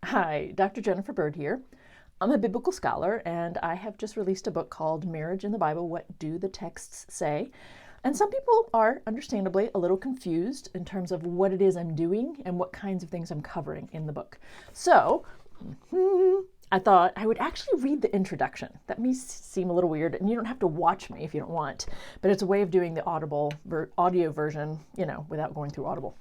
Hi, Dr. Jennifer Bird here. I'm a biblical scholar, and I have just released a book called Marriage in the Bible, What Do the Texts Say? And some people are, understandably, a little confused in terms of what it is I'm doing and what kinds of things I'm covering in the book. So, I thought I would actually read the introduction. That may seem a little weird, and you don't have to watch me if you don't want, but it's a way of doing the audio version, without going through Audible.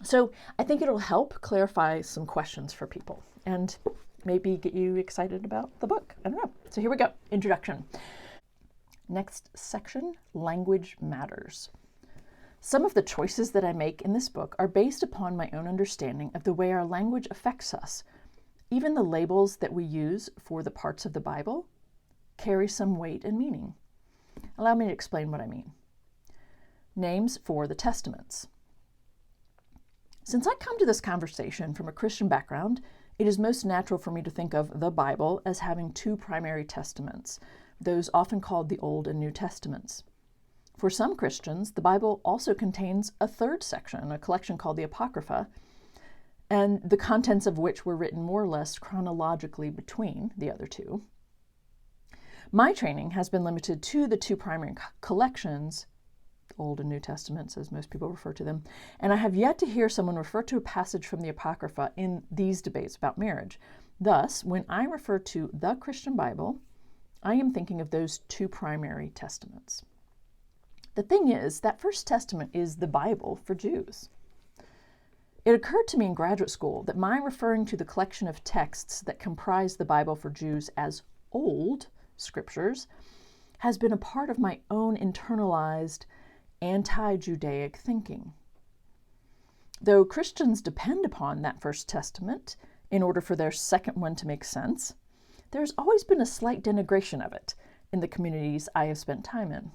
So I think it'll help clarify some questions for people and maybe get you excited about the book. I don't know. So here we go. Introduction. Next section, language matters. Some of the choices that I make in this book are based upon my own understanding of the way our language affects us. Even the labels that we use for the parts of the Bible carry some weight and meaning. Allow me to explain what I mean. Names for the Testaments. Since I come to this conversation from a Christian background, it is most natural for me to think of the Bible as having two primary testaments, those often called the Old and New Testaments. For some Christians, the Bible also contains a third section, a collection called the Apocrypha, and the contents of which were written more or less chronologically between the other two. My training has been limited to the two primary collections, Old and New Testaments, as most people refer to them, and I have yet to hear someone refer to a passage from the Apocrypha in these debates about marriage. Thus, when I refer to the Christian Bible, I am thinking of those two primary testaments. The thing is, that First Testament is the Bible for Jews. It occurred to me in graduate school that my referring to the collection of texts that comprise the Bible for Jews as old scriptures has been a part of my own internalized anti-Judaic thinking. Though Christians depend upon that First Testament in order for their second one to make sense, there's always been a slight denigration of it in the communities I have spent time in.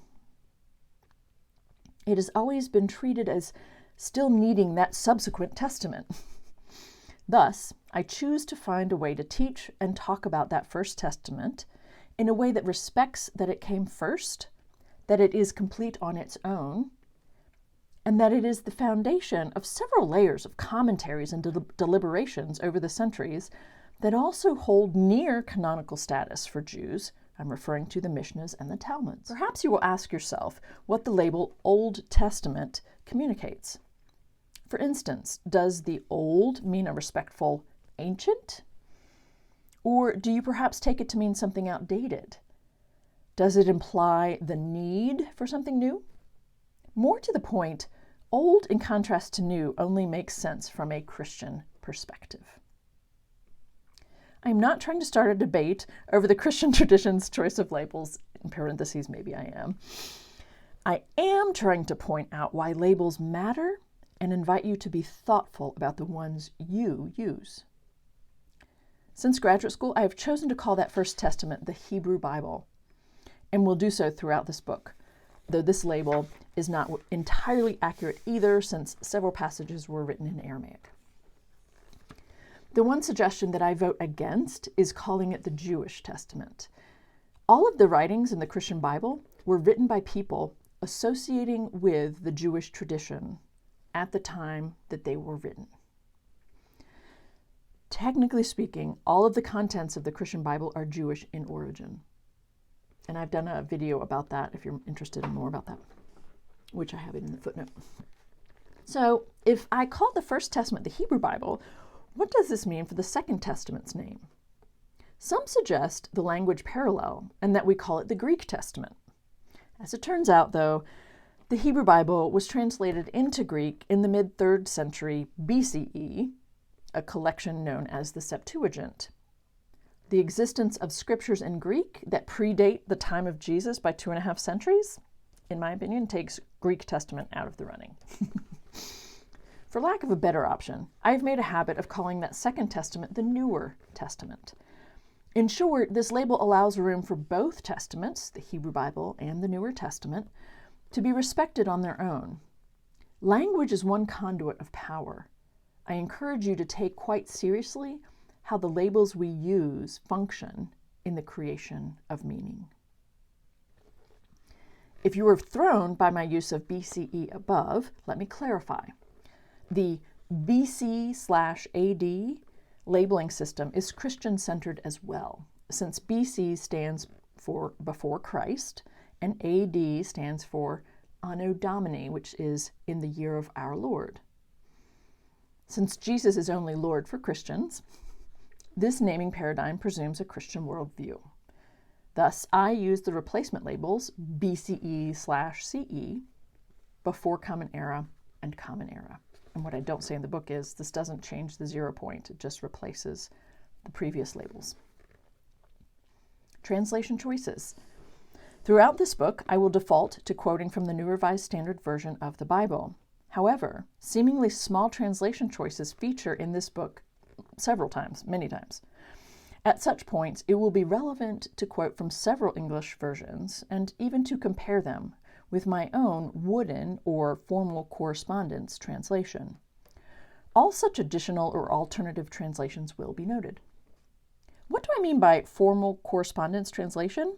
It has always been treated as still needing that subsequent testament. Thus, I choose to find a way to teach and talk about that First Testament in a way that respects that it came first, that it is complete on its own, and that it is the foundation of several layers of commentaries and deliberations over the centuries that also hold near canonical status for Jews. I'm referring to the Mishnahs and the Talmuds. Perhaps you will ask yourself what the label Old Testament communicates. For instance, does the old mean a respectful ancient? Or do you perhaps take it to mean something outdated? Does it imply the need for something new? More to the point, old in contrast to new only makes sense from a Christian perspective. I'm not trying to start a debate over the Christian tradition's choice of labels, in parentheses, maybe I am. I am trying to point out why labels matter and invite you to be thoughtful about the ones you use. Since graduate school, I have chosen to call that First Testament the Hebrew Bible, and will do so throughout this book, though this label is not entirely accurate either, since several passages were written in Aramaic. The one suggestion that I vote against is calling it the Jewish Testament. All of the writings in the Christian Bible were written by people associating with the Jewish tradition at the time that they were written. Technically speaking, all of the contents of the Christian Bible are Jewish in origin. And I've done a video about that if you're interested in more about that, which I have in the footnote. So if I call the First Testament the Hebrew Bible, what does this mean for the Second Testament's name? Some suggest the language parallel and that we call it the Greek Testament. As it turns out, though, the Hebrew Bible was translated into Greek in the mid-3rd century BCE, a collection known as the Septuagint. The existence of scriptures in Greek that predate the time of Jesus by 2.5 centuries, in my opinion, takes Greek Testament out of the running. For lack of a better option, I've made a habit of calling that Second Testament the Newer Testament. In short, this label allows room for both Testaments, the Hebrew Bible and the Newer Testament, to be respected on their own. Language is one conduit of power. I encourage you to take quite seriously how the labels we use function in the creation of meaning. If you were thrown by my use of BCE above, let me clarify. The BC/AD labeling system is Christian-centered as well, since BC stands for before Christ, and AD stands for Anno Domini, which is in the year of our Lord. Since Jesus is only Lord for Christians, this naming paradigm presumes a Christian worldview. Thus, I use the replacement labels BCE/CE, before Common Era, and Common Era. And what I don't say in the book is this doesn't change the 0 point, it just replaces the previous labels. Translation choices. Throughout this book, I will default to quoting from the New Revised Standard Version of the Bible. However, seemingly small translation choices feature in this book several times, many times. At such points, it will be relevant to quote from several English versions and even to compare them with my own Wooden or Formal Correspondence translation. All such additional or alternative translations will be noted. What do I mean by Formal Correspondence translation?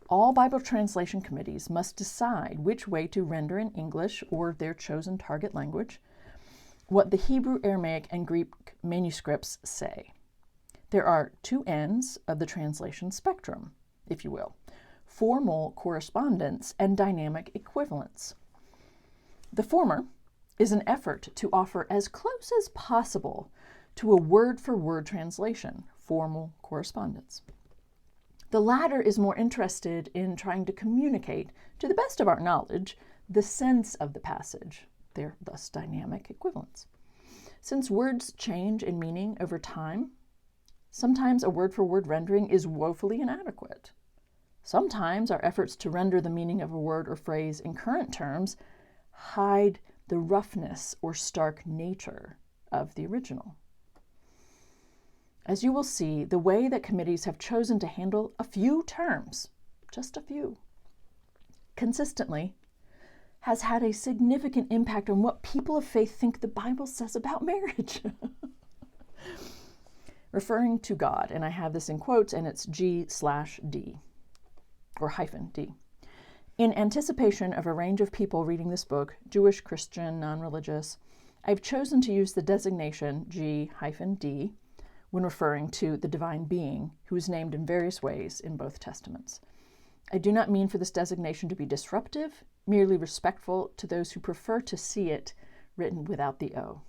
All Bible translation committees must decide which way to render in English or their chosen target language what the Hebrew, Aramaic, and Greek manuscripts say. There are two ends of the translation spectrum, if you will: formal correspondence and dynamic equivalence. The former is an effort to offer as close as possible to a word-for-word translation, formal correspondence. The latter is more interested in trying to communicate, to the best of our knowledge, the sense of the passage, their thus dynamic equivalence. Since words change in meaning over time, sometimes a word-for-word rendering is woefully inadequate. Sometimes our efforts to render the meaning of a word or phrase in current terms hide the roughness or stark nature of the original. As you will see, the way that committees have chosen to handle a few terms, just a few, consistently, has had a significant impact on what people of faith think the Bible says about marriage. Referring to God, and I have this in quotes, and it's G/D, or -D. In anticipation of a range of people reading this book, Jewish, Christian, non-religious, I've chosen to use the designation G-D when referring to the divine being, who is named in various ways in both testaments. I do not mean for this designation to be disruptive, merely respectful to those who prefer to see it written without the O.